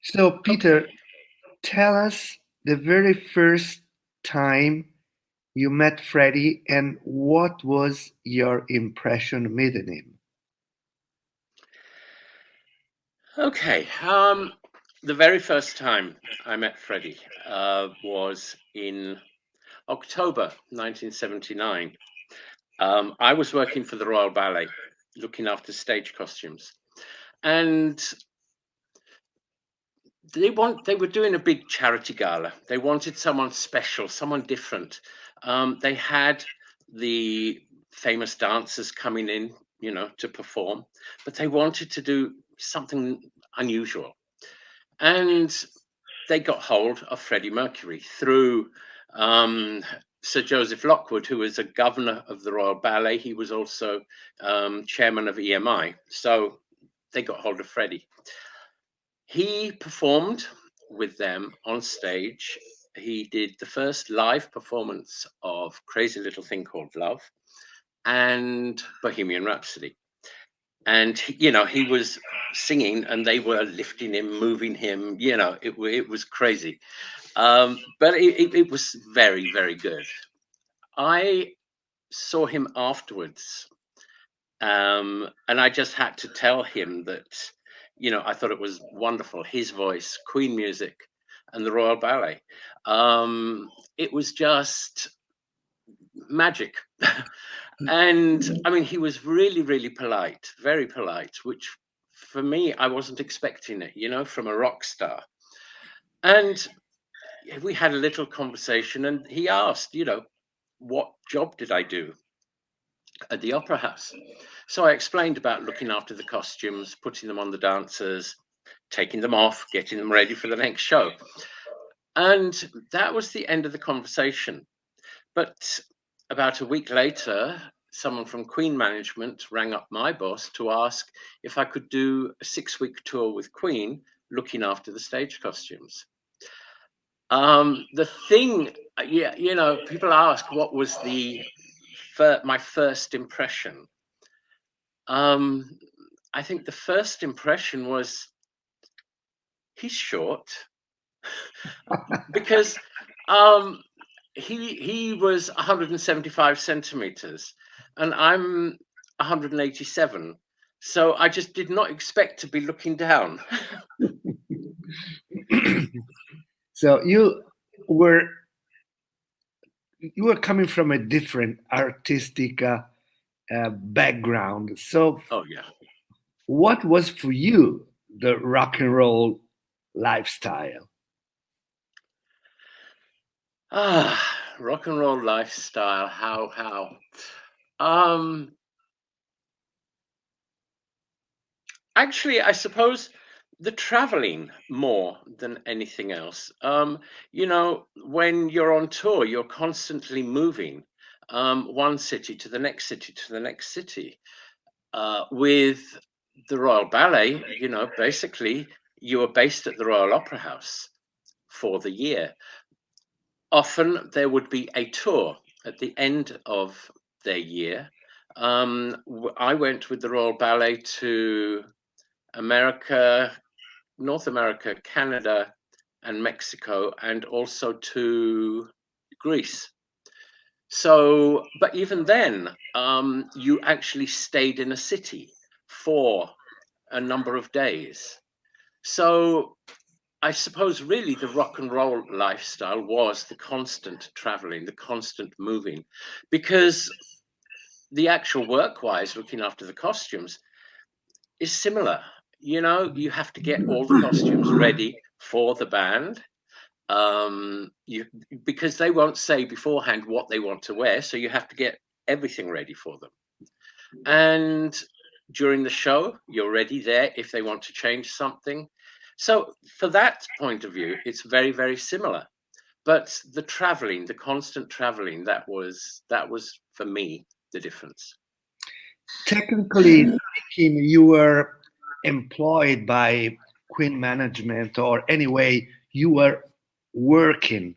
So, Peter, tell us the very first time you met Freddie and what was your impression meeting him? Okay. The very first time I met Freddie was in October 1979. I was working for the Royal Ballet, looking after stage costumes, and they were doing a big charity gala. They wanted someone special, someone different. They had the famous dancers coming in, to perform, but they wanted to do something unusual. And they got hold of Freddie Mercury through Sir Joseph Lockwood, who was a governor of the Royal Ballet. He was also chairman of EMI. So they got hold of Freddie. He performed with them on stage. He did the first live performance of Crazy Little Thing Called Love and Bohemian Rhapsody. And he was singing, and they were lifting him, moving him. It was crazy, but it was very, very good. I saw him afterwards, and I just had to tell him that I thought it was wonderful. His voice, Queen music, and the Royal Ballet. It was just magic. And I mean, he was really, really polite, very polite, which for me, I wasn't expecting it, from a rock star. And we had a little conversation, and he asked, what job did I do at the Opera House? So I explained about looking after the costumes, putting them on the dancers, taking them off, getting them ready for the next show. And that was the end of the conversation. But about a week later, someone from Queen management rang up my boss to ask if I could do a 6-week tour with Queen looking after the stage costumes. The thing, people ask what was my first impression. I think the first impression was he's short because he was 175 centimeters and I'm 187. So I just did not expect to be looking down. So you were coming from a different artistic background. So, Oh yeah. what was for you the rock and roll lifestyle? Rock and roll lifestyle. How? Um, Actually, I suppose the traveling more than anything else. When you're on tour, you're constantly moving, one city to the next city to the next city. With the Royal Ballet, basically you were based at the Royal Opera House for the year. Often there would be a tour at the end of their year. I went with the Royal Ballet to America, North America, Canada, and Mexico, and also to Greece. So, but even then, you actually stayed in a city for a number of days. So, I suppose really the rock and roll lifestyle was the constant traveling, the constant moving, because the actual work-wise, looking after the costumes, is similar. You have to get all the costumes ready for the band. Because they won't say beforehand what they want to wear, so you have to get everything ready for them. And during the show, you're ready there if they want to change something. So for that point of view, it's very, very similar. But the traveling, the constant traveling, that was for me the difference. Technically speaking, you were employed by Queen management, or anyway, you were working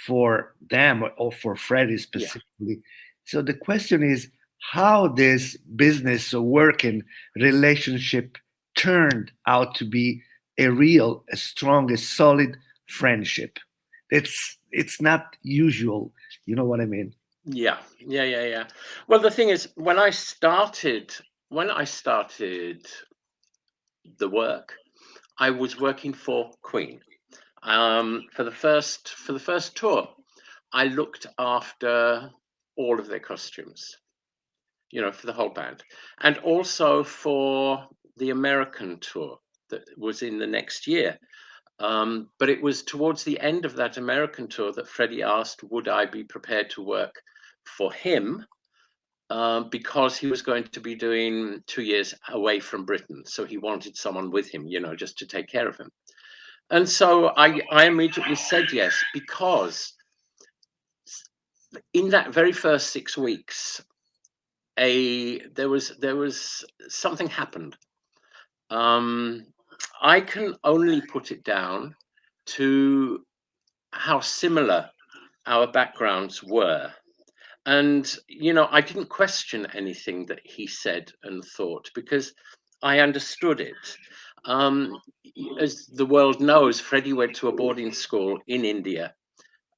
for them or for Freddie Yeah. specifically. So the question is, how this business or working relationship turned out to be a real, a strong, a solid friendship. It's not usual. You know what I mean? Yeah. Well, the thing is, when I started the work, I was working for Queen. For the first tour, I looked after all of their costumes, for the whole band, and also for the American tour that was in the next year. But it was towards the end of that American tour that Freddie asked, would I be prepared to work for him, because he was going to be doing 2 years away from Britain. So he wanted someone with him, just to take care of him. And so I immediately said yes, because in that very first 6 weeks, there was something happened. Um, I can only put it down to how similar our backgrounds were. And, I didn't question anything that he said and thought, because I understood it. Um, as the world knows, Freddie went to a boarding school in India.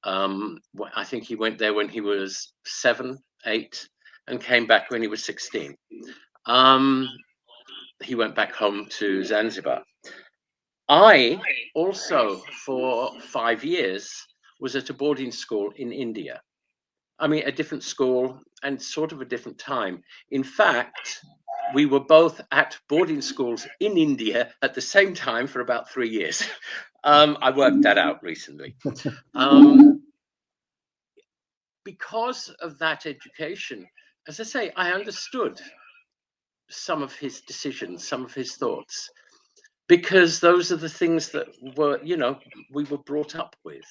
I think he went there when he was 7, 8, and came back when he was 16. Um, he went back home to Zanzibar. I also, for 5 years, was at a boarding school in India. I mean, a different school and sort of a different time. In fact, we were both at boarding schools in India at the same time for about 3 years. I worked that out recently. Um, because of that education, as I say, I understood some of his decisions, some of his thoughts, because those are the things that we were brought up with.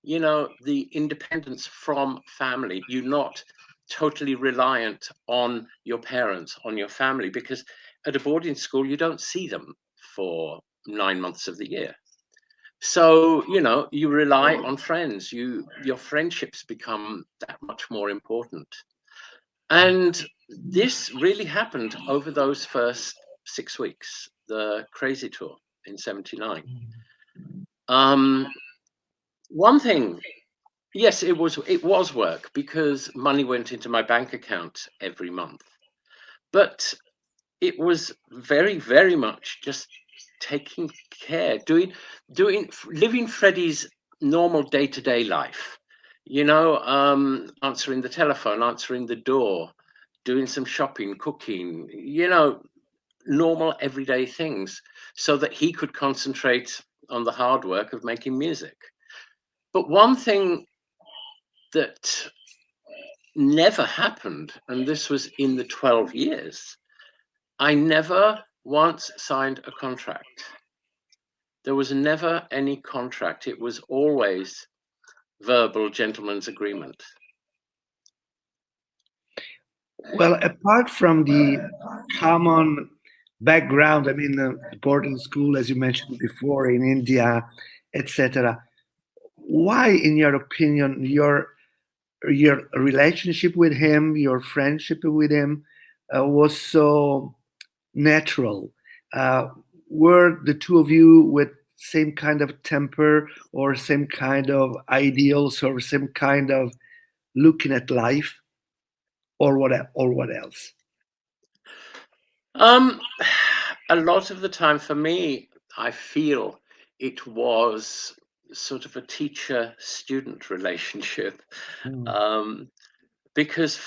The independence from family. You're not totally reliant on your parents, on your family, because at a boarding school, you don't see them for 9 months of the year. So, you rely on friends. Your friendships become that much more important. And this really happened over those first 6 weeks, the Crazy Tour in '79. Um, one thing, yes, it was work, because money went into my bank account every month. But it was very, very much just taking care, living Freddie's normal day-to-day life. Answering the telephone, answering the door, doing some shopping, cooking, normal everyday things, so that he could concentrate on the hard work of making music. But one thing that never happened, and this was in the 12 years, I never once signed a contract. There was never any contract. It was always verbal gentleman's agreement. Well, apart from the common background, I mean, the boarding school, as you mentioned before, in India, etc. Why, in your opinion, your relationship with him, your friendship with him, was so natural? Uh, were the two of you with same kind of temper, or same kind of ideals, or same kind of looking at life, or what else? Um, a lot of the time for me, I feel it was sort of a teacher-student relationship, Mm. um, because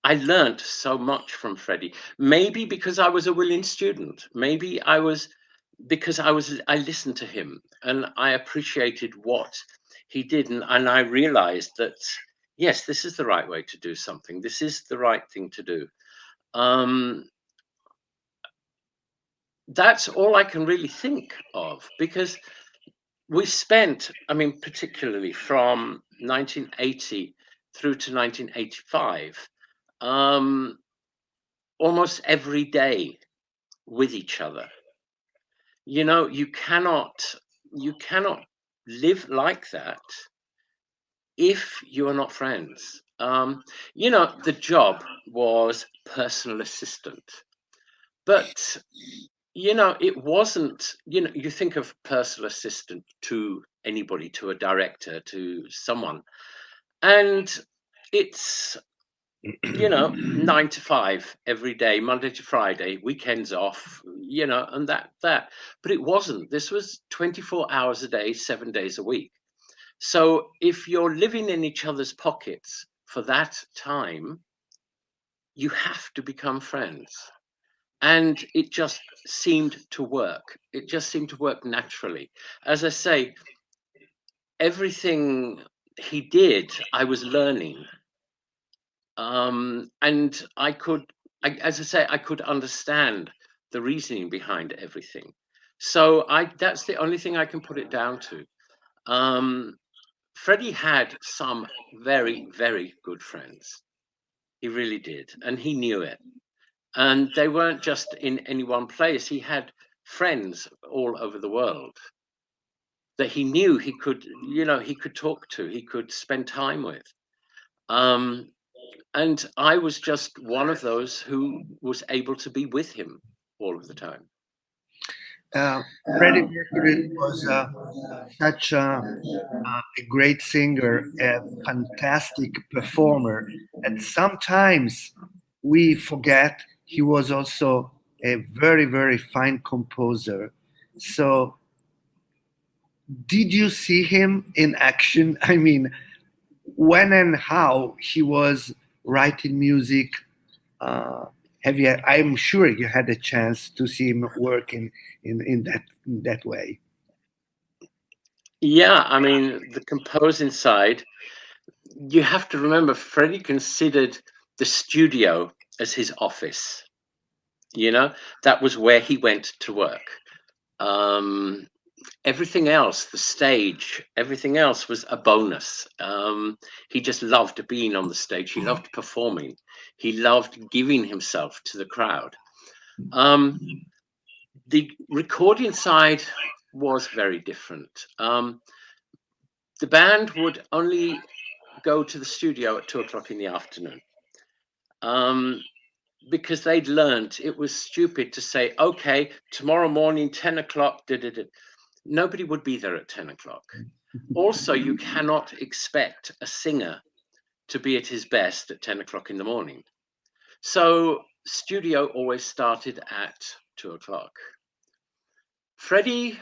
I learned so much from Freddie. Maybe because I was a willing student. Maybe I listened to him and I appreciated what he did, and I realized that, yes, this is the right way to do something. This is the right thing to do. Um, that's all I can really think of, because we spent, I mean, particularly from 1980 through to 1985, um, almost every day with each other. You cannot live like that if you are not friends. The job was personal assistant, but it wasn't. You think of personal assistant to anybody, to a director, to someone, and it's 9 to 5 every day, Monday to Friday, weekends off, and that. But it wasn't. This was 24 hours a day, 7 days a week. So if you're living in each other's pockets for that time, you have to become friends. And it just seemed to work. It just seemed to work naturally. As I say, everything he did, I was learning. And as I say, I could understand the reasoning behind everything. So that's the only thing I can put it down to. Um, Freddie had some very, very good friends. He really did, and he knew it. And they weren't just in any one place. He had friends all over the world that he knew he could talk to, he could spend time with. Um, and I was just one of those who was able to be with him all of the time. Freddie Mercury was such a great singer, a fantastic performer, and sometimes we forget he was also a very, very fine composer. So, did you see him in action? I mean, when and how he was writing music? Uh, have you? I'm sure you had a chance to see him work in that way. Yeah, I mean, the composing side, you have to remember Freddie considered the studio as his office. That was where he went to work. Um, Everything else, the stage, everything else was a bonus. He just loved being on the stage. He loved performing. He loved giving himself to the crowd. Um, the recording side was very different. The band would only go to the studio at 2 o'clock in the afternoon. Because they'd learned it was stupid to say, okay, tomorrow morning, 10 o'clock, nobody would be there at 10 o'clock. Also, you cannot expect a singer to be at his best at 10 o'clock in the morning. So, studio always started at 2 o'clock. Freddie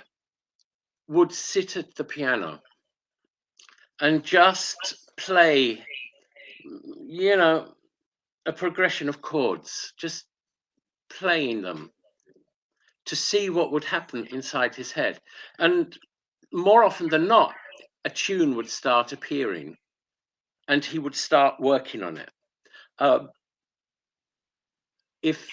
would sit at the piano and just play, you know, a progression of chords, just playing them to see what would happen inside his head. And more often than not, a tune would start appearing and he would start working on it. If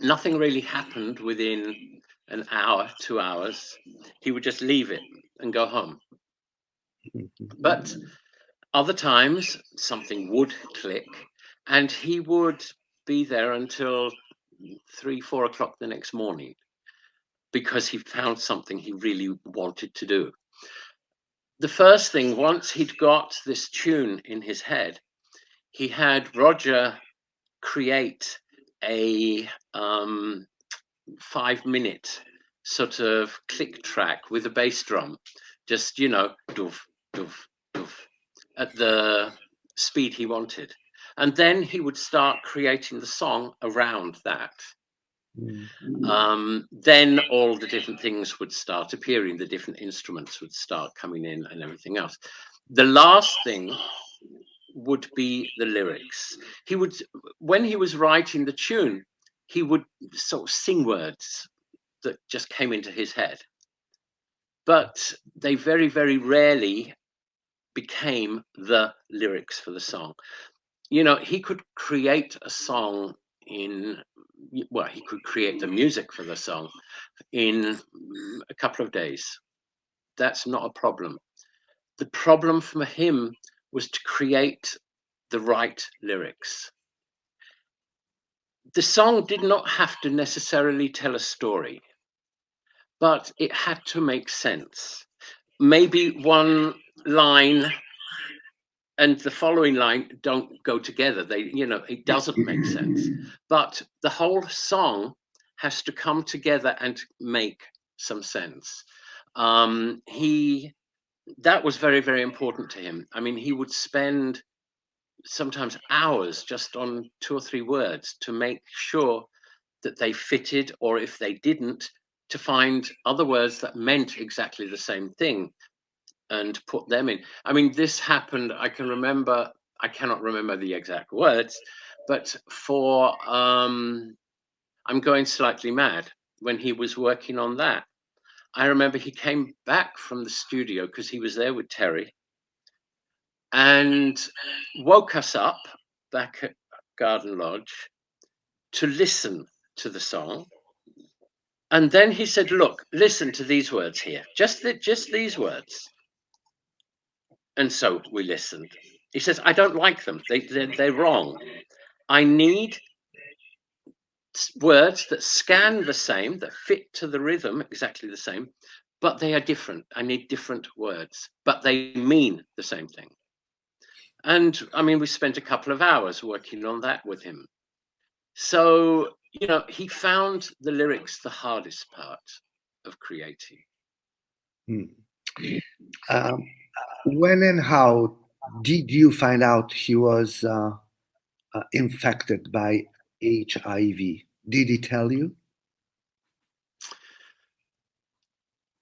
nothing really happened within an hour, 2 hours, he would just leave it and go home. But other times, something would click and he would be there until 3, 4 o'clock the next morning because he found something he really wanted to do. The first thing, once he'd got this tune in his head, he had Roger create a 5 minute sort of click track with a bass drum, just doof, doof, doof, at the speed he wanted. And then he would start creating the song around that. Then all the different things would start appearing, the different instruments would start coming in and everything else. The last thing would be the lyrics. When he was writing the tune, he would sort of sing words that just came into his head. But they very, very rarely became the lyrics for the song. He could create a song he could create the music for the song in a couple of days. That's not a problem. The problem for him was to create the right lyrics. The song did not have to necessarily tell a story, but it had to make sense. Maybe one line and the following line don't go together. It doesn't make sense. But the whole song has to come together and make some sense. That was very, very important to him. I mean, he would spend sometimes hours just on 2 or 3 words to make sure that they fitted, or if they didn't, to find other words that meant exactly the same thing and put them in. I mean, this happened, I cannot remember the exact words, but for I'm Going Slightly Mad, when he was working on that, I remember he came back from the studio because he was there with Terry and woke us up back at Garden Lodge to listen to the song. And then he said, look, listen to these words here, just these words. And so we listened. He says, I don't like them. They're wrong. I need words that scan the same, that fit to the rhythm exactly the same, but they are different. I need different words, but they mean the same thing. And I mean, we spent a couple of hours working on that with him. So, he found the lyrics the hardest part of creating. Um, when and how did you find out he was infected by HIV? Did he tell you?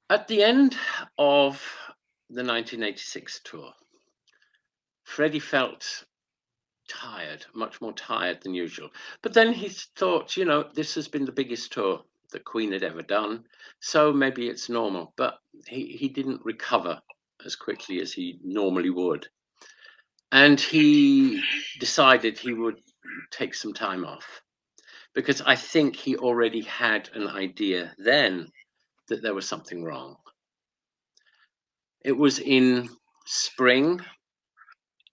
At the end of the 1986 tour, Freddie felt tired, much more tired than usual. But then he thought, this has been the biggest tour that Queen had ever done, so maybe it's normal. But he didn't recover as quickly as he normally would. And he decided he would take some time off, because I think he already had an idea then that there was something wrong. It was in spring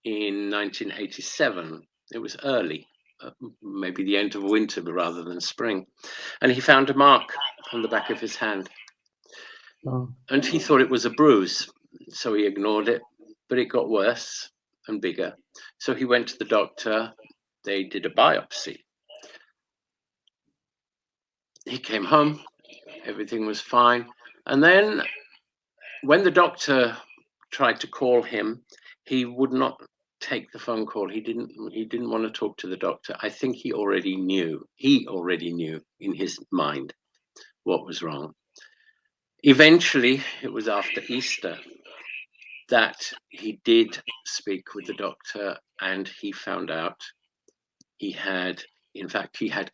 in 1987. It was early, maybe the end of winter rather than spring. And he found a mark on the back of his hand. Oh. And he thought it was a bruise, so he ignored it, but it got worse and bigger. So he went to the doctor. They did a biopsy. He came home, everything was fine. And then when the doctor tried to call him, he would not take the phone call. He didn't want to talk to the doctor. I think he already knew in his mind what was wrong. Eventually, it was after Easter that he did speak with the doctor, and he found out he had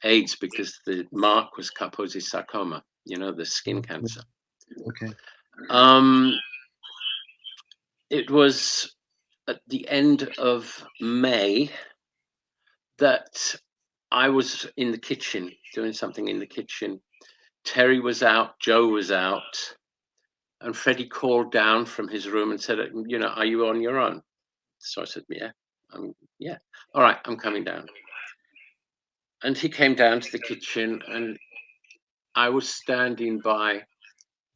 AIDS, because the mark was Kaposi sarcoma, the skin cancer. Okay. It was at the end of May that I was in the kitchen doing something in the kitchen. Terry was out, Joe was out, and Freddie called down from his room and said, are you on your own? So I said, yeah. All right, I'm coming down. And he came down to the kitchen, and I was standing by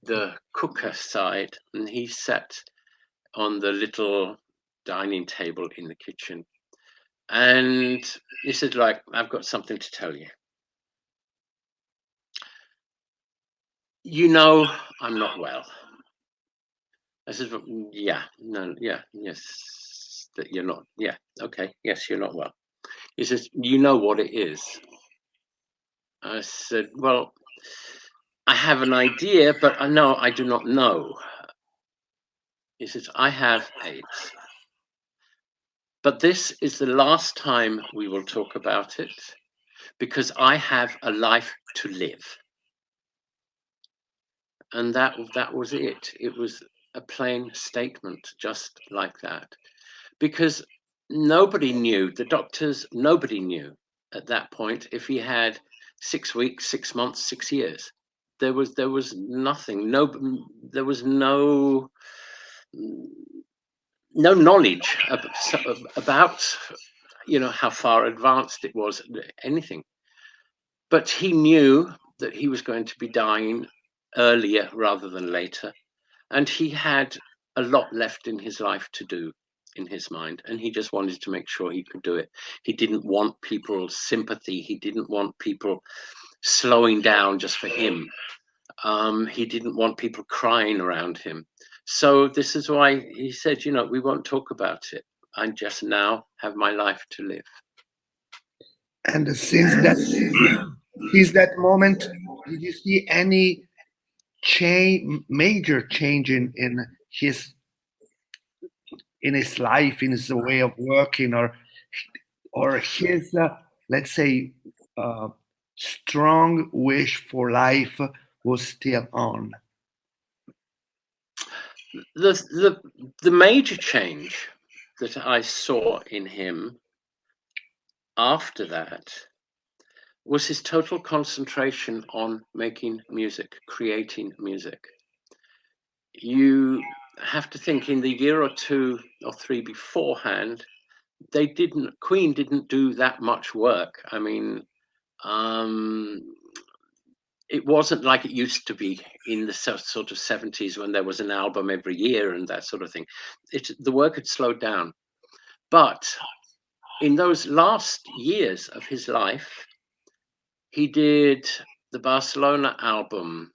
the cooker side, and he sat on the little dining table in the kitchen. And he said, I've got something to tell you. I'm not well. I said, yes, that you're not. Yeah, okay, yes, you're not well. He says, you know what it is? I said, well, I have an idea, but I do not know. He says, I have AIDS. But this is the last time we will talk about it, because I have a life to live. And that was it. It was a plain statement, just like that. Because nobody knew, nobody knew at that point if he had 6 weeks, 6 months, 6 years. There was nothing. There was no knowledge about how far advanced it was, anything. But he knew that he was going to be dying earlier rather than later, and he had a lot left in his life to do. in his mind, and he just wanted to make sure he could do it. He didn't want people's sympathy. He didn't want people slowing down just for him. He didn't want people crying around him. So this is why he said, we won't talk about it. I just now have my life to live. And since that moment, did you see any major change in his life, in his way of working, or his let's say uh, strong wish for life was still on? The major change that I saw in him after that was his total concentration on making music, creating music. You have to think, in the year or 2 or 3 beforehand, Queen didn't do that much work. I mean, it wasn't like it used to be in the sort of 70s when there was an album every year and that sort of thing. The work had slowed down. But in those last years of his life, he did the Barcelona album,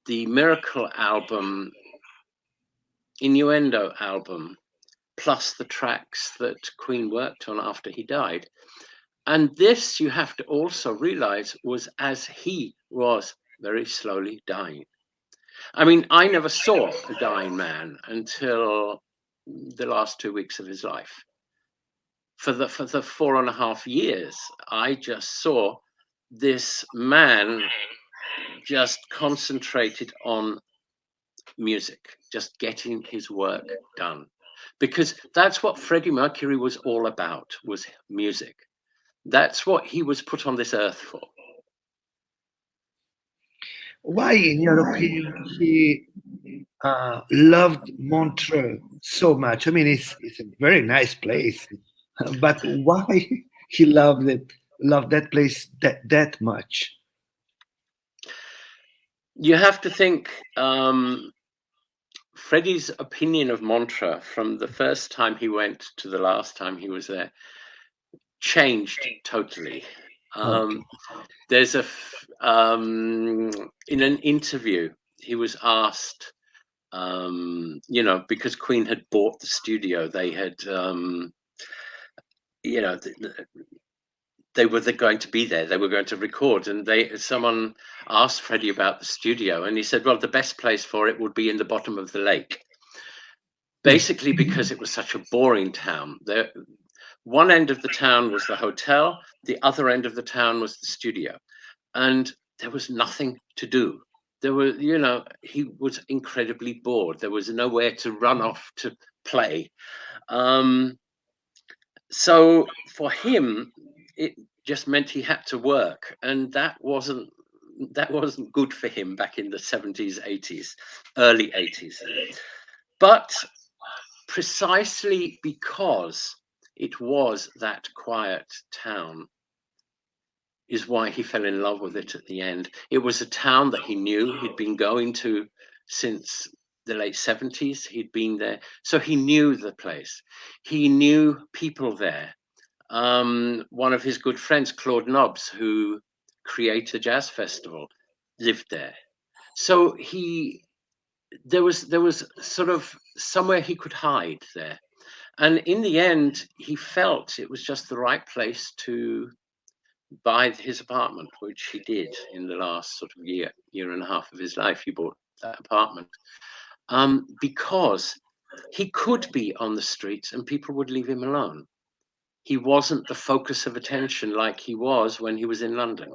the Miracle album, Innuendo album, plus the tracks that Queen worked on after he died. And this, you have to also realize, was as he was very slowly dying. I mean, I never saw a dying man until the last 2 weeks of his life. For the 4.5 years, I just saw this man just concentrated on music, just getting his work done. Because that's what Freddie Mercury was all about, was music. That's what he was put on this earth for. Why, in your opinion, he loved Montreux so much? I mean, it's a very nice place, but why he loved that place that much? You have to think, Freddie's opinion of Montreux from the first time he went to the last time he was there changed totally. Okay. There's in an interview, he was asked, because Queen had bought the studio, they had, they were going to be there, they were going to record, and someone asked Freddie about the studio, and he said, well, the best place for it would be in the bottom of the lake. Basically, because it was such a boring town. One end of the town was the hotel, the other end of the town was the studio, and there was nothing to do. There were, he was incredibly bored. There was nowhere to run off to play. So for him, it just meant he had to work, and that wasn't good for him back in the 70s, 80s, early 80s. But precisely because it was that quiet town is why he fell in love with it at the end. It was a town that he knew. He'd been going to since the late 70s. He'd been there. So he knew the place. He knew people there. One of his good friends, Claude Nobbs, who created the jazz festival, lived there. So there was sort of somewhere he could hide there. And in the end, he felt it was just the right place to buy his apartment, which he did in the last sort of year and a half of his life. He bought that apartment because he could be on the streets and people would leave him alone. He wasn't the focus of attention like he was when he was in London.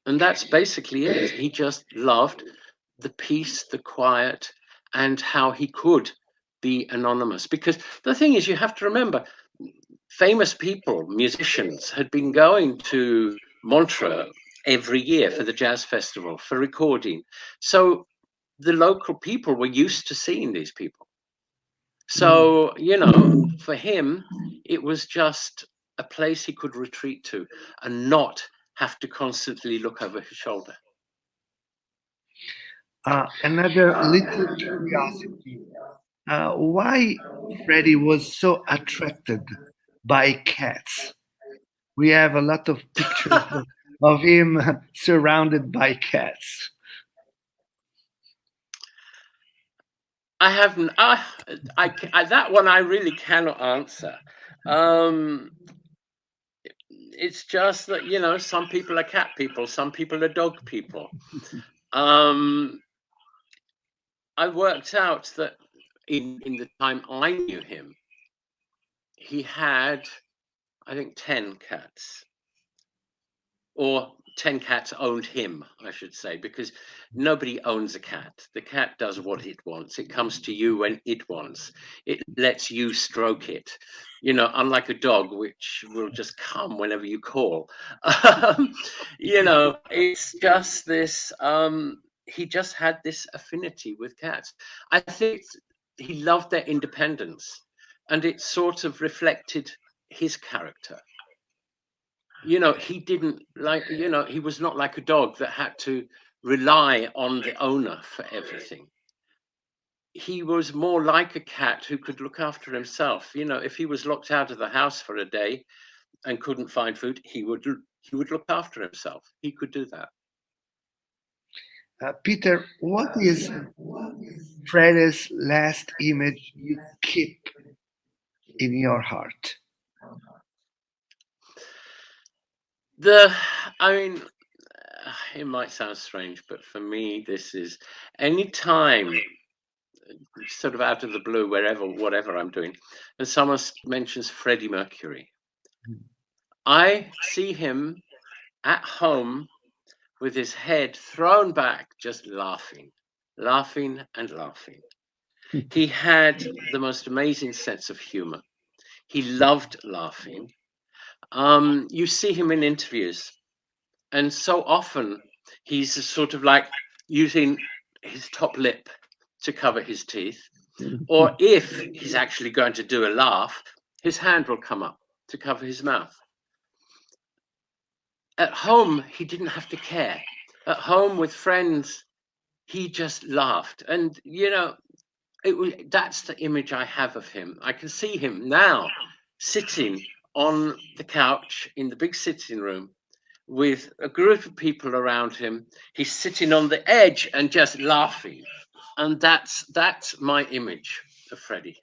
And that's basically it. He just loved the peace, the quiet, and how he could be anonymous. Because the thing is, you have to remember, famous people, musicians, had been going to Montreux every year for the jazz festival, for recording. So the local people were used to seeing these people. So, for him, it was just a place he could retreat to and not have to constantly look over his shoulder. Another little curiosity. Why Freddie was so attracted by cats? We have a lot of pictures of him surrounded by cats. I haven't. That one I really cannot answer. Um, it's just that some people are cat people, some people are dog people. Um, I worked out that in the time I knew him, he had, I think, 10 cats, or 10 cats owned him, I should say, because nobody owns a cat. The cat does what it wants. It comes to you when it wants. It lets you stroke it, unlike a dog, which will just come whenever you call. It's just this, he just had this affinity with cats. I think he loved their independence, and it sort of reflected his character. He didn't like, he was not like a dog that had to rely on the owner for everything. He was more like a cat who could look after himself. If he was locked out of the house for a day and couldn't find food, he would look after himself. He could do that. Peter, what is Freddie's last image you keep in your heart? The, I mean, it might sound strange, but for me, this is any time, sort of out of the blue, whatever I'm doing, and someone mentions Freddie Mercury, I see him at home with his head thrown back, just laughing, laughing and laughing. He had the most amazing sense of humor. He loved laughing. You see him in interviews, and so often he's sort of like using his top lip to cover his teeth. Or if he's actually going to do a laugh, his hand will come up to cover his mouth. At home, he didn't have to care. At home with friends, he just laughed. And, that's the image I have of him. I can see him now sitting on the couch in the big sitting room with a group of people around him. He's sitting on the edge and just laughing. And that's my image of Freddie.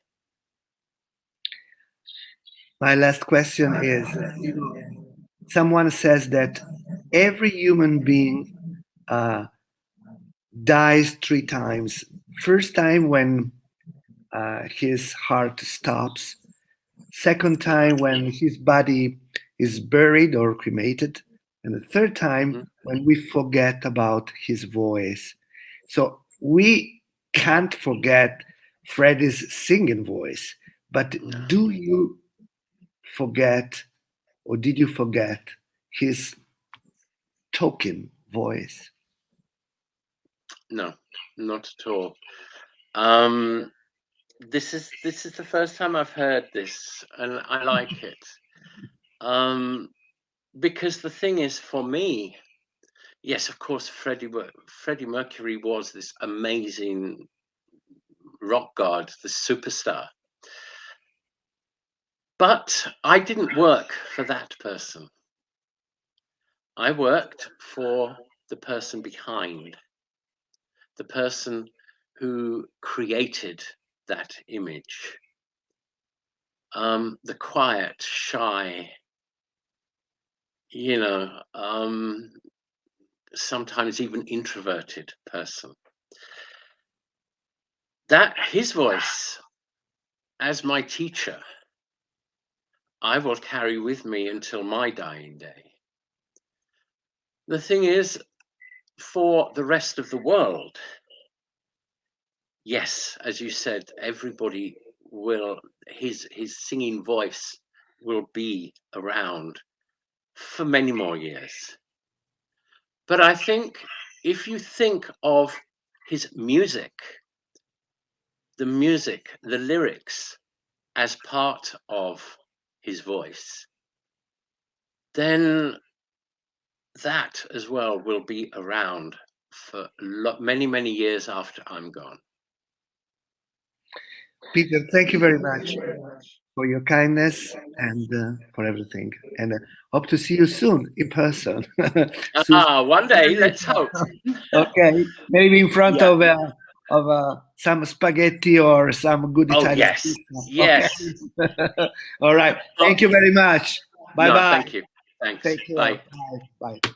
My last question is, someone says that every human being uh, dies three times. First time when his heart stops. Second time when his body is buried or cremated. And the third time Mhm. when we forget about his voice. So we can't forget Freddie's singing voice. But No, do you forget, or did you forget his talking voice? no, not at all. Um, this is the first time I've heard this, and I like it. Um, because the thing is, for me, yes, of course, Freddie Mercury was this amazing rock god, the superstar. But I didn't work for that person. I worked for the person behind, the person who created that image. The quiet, shy, you know, sometimes even introverted person. That his voice as my teacher, I will carry with me until my dying day. The thing is, for the rest of the world, yes, as you said, everybody will, his singing voice will be around for many more years. But I think if you think of his music, the lyrics as part of his voice, then that as well will be around for many, many years after I'm gone. Peter, thank you very much for your kindness and for everything. And hope to see you soon in person. Soon. One day, let's hope. Okay, maybe in front Yeah. of some spaghetti or some good Oh, Italian yes. pizza. Yes. Okay. All right. Thank you very much. Bye No, bye. thank you. Thanks. Take care. Bye. Bye. Bye.